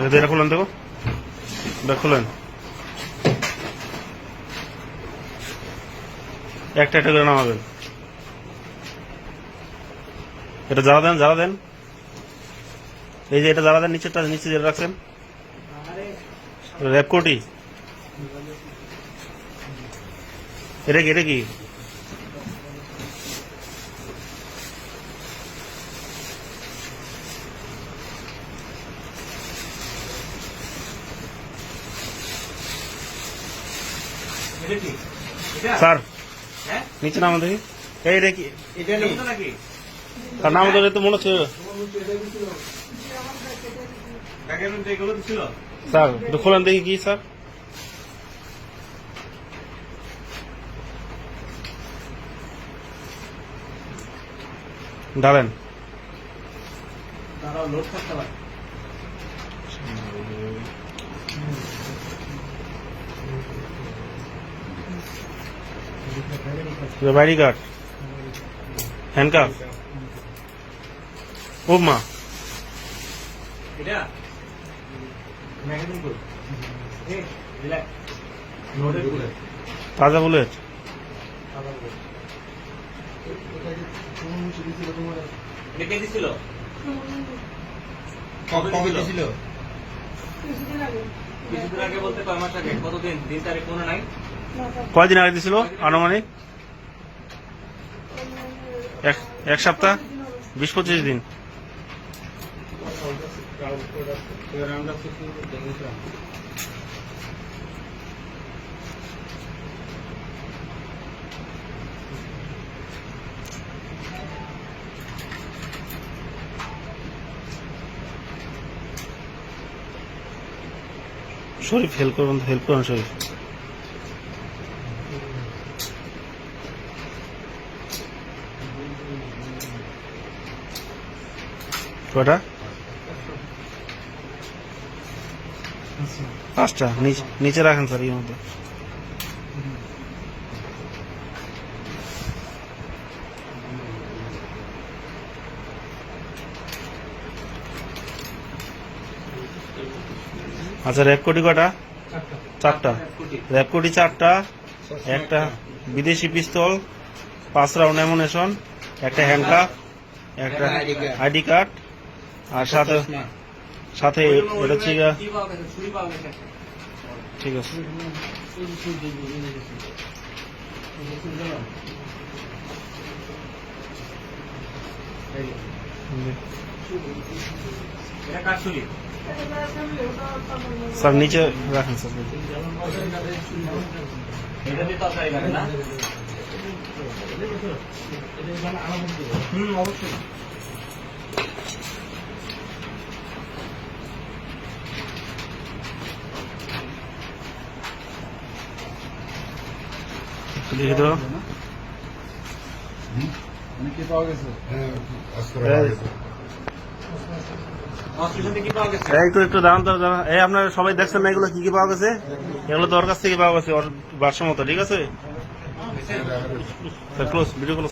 এটা খুলেন দেখো, এটা খুলেন, একটা একটা করে নামাবেন। এটা জ্বালা দেন, জ্বালা দেন, এই যে এটা জ্বালা দেন, নিচেরটা নিচে যেটা রাখছেন র্যাপকোটি, এটা কি, এটা কি? স্যার নিচে নাম দেখি, এই এটা কি? তার নাম ধরে তো মনে হচ্ছে স্যার, একটু খোলেন দেখি কি স্যার। ঢালেন, বাইরি কার্ড, হ্যান্ডকাফ, ও মা, তাজা বুলেট, কয়দিন আগে দিছিল আনুমানিক? এক সপ্তাহ, 20-25 দিন। শরীফ হেল্প করুন, হেল্প করুন শরীফ। কটা? 5টা, নিচে রাখেন স্যার এর মধ্যে। আচ্ছা, র্যাপকোটি কটা? 4টা। র্যাপকোটি 4টা, একটা বিদেশি পিস্তল, 5 রাউন্ড অ্যামুনেশন, একটা হ্যান্ডকাফ, একটা আইডি কার্ড, আর সাথে সাথে এটা হচ্ছে ঠিক আছে। স্যার নিচে রাখেন স্যার। অবশ্যই লিখে দেবো। একটু একটু দাঁড়ান তো, এই আপনারা সবাই দেখছেন না এগুলো কি কি পাওয়া গেছে? এগুলো তো ওর কাছ থেকে পাওয়া গেছে, ওর ভারসাম্য মতো, ঠিক আছে? Close, video close.